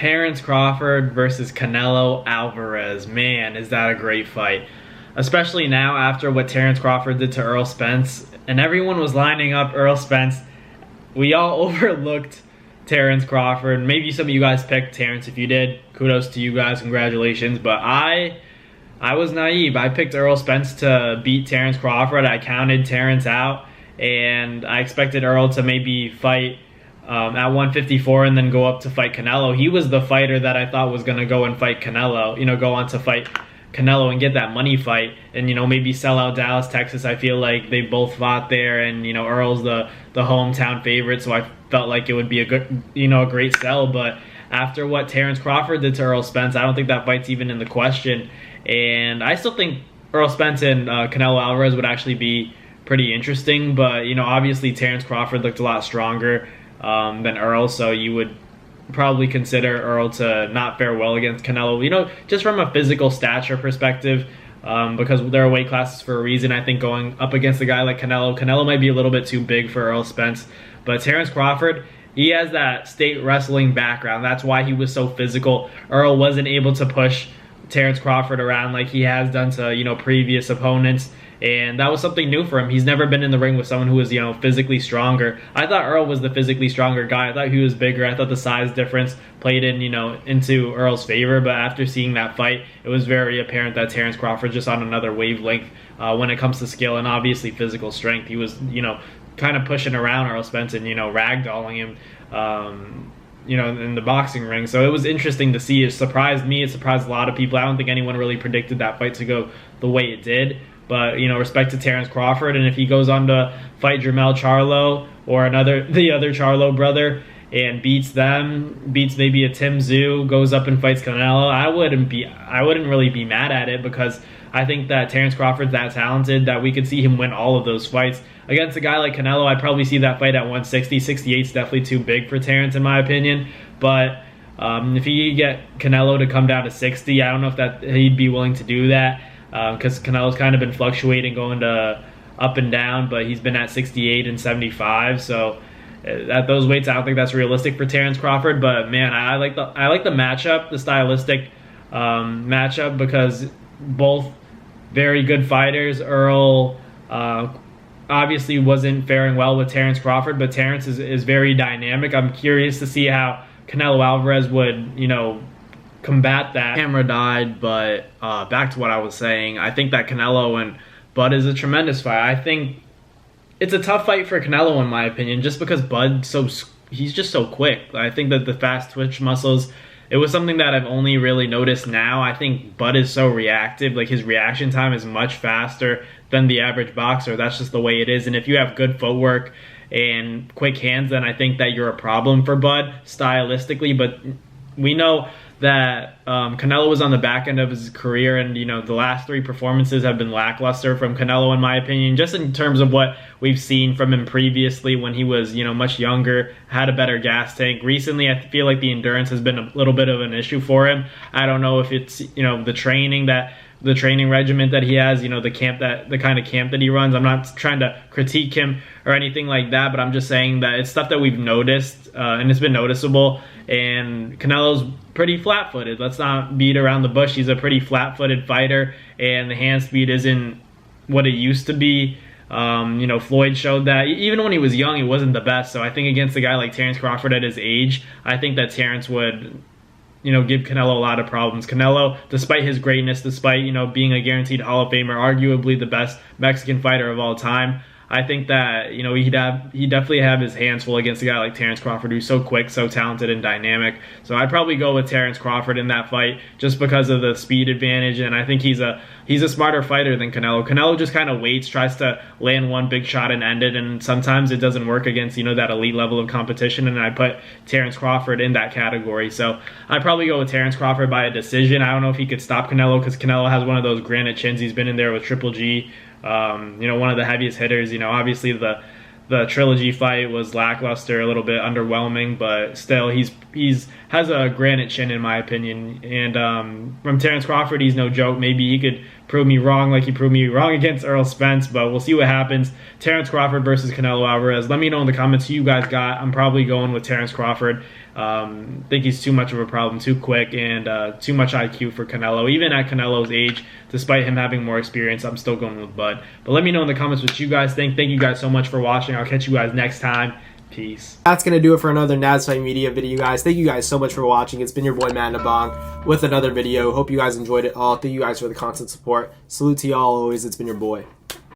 Terence Crawford versus Canelo Alvarez. Man, is that a great fight. Especially now after what Terence Crawford did to Earl Spence. And everyone was lining up Earl Spence. We all overlooked Terence Crawford. Maybe some of you guys picked Terence. If you did, kudos to you guys. Congratulations. But I was naive. I picked Earl Spence to beat Terence Crawford. I counted Terence out. And I expected Earl to maybe fight at 154 and then go up to fight Canelo. He was the fighter that I thought was going to go and fight Canelo, go on to fight Canelo and get that money fight and, maybe sell out Dallas, Texas. I feel like they both fought there and, Earl's the hometown favorite, so I felt like it would be a good, a great sell. But after what Terence Crawford did to Earl Spence, I don't think that fight's even in the question. And I still think Earl Spence and Canelo Alvarez would actually be pretty interesting, but, obviously Terence Crawford looked a lot stronger than Earl, so you would probably consider Earl to not fare well against Canelo, just from a physical stature perspective, because there are weight classes for a reason. I think going up against a guy like Canelo might be a little bit too big for Earl Spence, but Terence Crawford, he has that state wrestling background. That's why he was so physical. Earl wasn't able to push Terence Crawford around like he has done to, previous opponents. And that was something new for him. He's never been in the ring with someone who was, physically stronger. I thought Earl was the physically stronger guy. I thought he was bigger. I thought the size difference played in, into Earl's favor. But after seeing that fight, it was very apparent that Terence Crawford just on another wavelength when it comes to skill and obviously physical strength. He was, kind of pushing around Earl Spence and, ragdolling him, in the boxing ring. So it was interesting to see. It surprised me. It surprised a lot of people. I don't think anyone really predicted that fight to go the way it did. But, respect to Terence Crawford, and if he goes on to fight Jermell Charlo or the other Charlo brother and beats maybe a Tim Tszyu, goes up and fights Canelo, I wouldn't really be mad at it, because I think that Terence Crawford's that talented that we could see him win all of those fights. Against a guy like Canelo, I'd probably see that fight at 160. 68 is definitely too big for Terence, in my opinion. But if he get Canelo to come down to 60, I don't know if that he'd be willing to do that. Because Canelo's kind of been fluctuating, going to up and down, but he's been at 68 and 75. So at those weights, I don't think that's realistic for Terence Crawford. But man, I like the matchup, the stylistic matchup, because both very good fighters. Earl obviously wasn't faring well with Terence Crawford, but Terence is very dynamic. I'm curious to see how Canelo Alvarez would, combat that. Camera died, but back to what I was saying, I think that Canelo and Bud is a tremendous fight. I think it's a tough fight for Canelo, in my opinion, just because he's just so quick. I think that the fast twitch muscles, it was something that I've only really noticed now. I think Bud is so reactive. Like, his reaction time is much faster than the average boxer. That's just the way it is. And if you have good footwork and quick hands, then I think that you're a problem for Bud stylistically. But we know that Canelo was on the back end of his career, and the last three performances have been lackluster from Canelo, in my opinion, just in terms of what we've seen from him previously when he was much younger, had a better gas tank. Recently, I feel like the endurance has been a little bit of an issue for him. I don't know if it's the training regimen that he has, the kind of camp that he runs. I'm not trying to critique him or anything like that, but I'm just saying that it's stuff that we've noticed, and it's been noticeable. And Canelo's pretty flat-footed. Let's not beat around the bush. He's a pretty flat-footed fighter, and the hand speed isn't what it used to be. Floyd showed that. Even when he was young, he wasn't the best. So I think against a guy like Terence Crawford at his age, I think that Terence would give Canelo a lot of problems. Canelo, despite his greatness, despite, being a guaranteed Hall of Famer, arguably the best Mexican fighter of all time, I think that, he'd definitely have his hands full against a guy like Terence Crawford, who's so quick, so talented, and dynamic. So I'd probably go with Terence Crawford in that fight just because of the speed advantage, and I think he's a smarter fighter than Canelo. Canelo just kind of waits, tries to land one big shot and end it, and sometimes it doesn't work against, that elite level of competition, and I put Terence Crawford in that category. So I'd probably go with Terence Crawford by a decision. I don't know if he could stop Canelo, because Canelo has one of those granite chins. He's been in there with Triple G, one of the heaviest hitters. Obviously the trilogy fight was lackluster, a little bit underwhelming, but still he's has a granite chin, in my opinion. And from Terence Crawford, he's no joke. Maybe he could prove me wrong like he proved me wrong against Errol Spence, but we'll see what happens. Terence Crawford versus Canelo Alvarez. Let me know in the comments who you guys got. I'm probably going with Terence Crawford. Think he's too much of a problem, too quick, and too much IQ for Canelo. Even at Canelo's age, despite him having more experience, I'm still going with Bud. But let me know in the comments what you guys think. Thank you guys so much for watching. I'll catch you guys next time. Peace. That's going to do it for another NASFight Media video, guys. Thank you guys so much for watching. It's been your boy, Matt Nabong, with another video. Hope you guys enjoyed it all. Thank you guys for the constant support. Salute to y'all always. It's been your boy.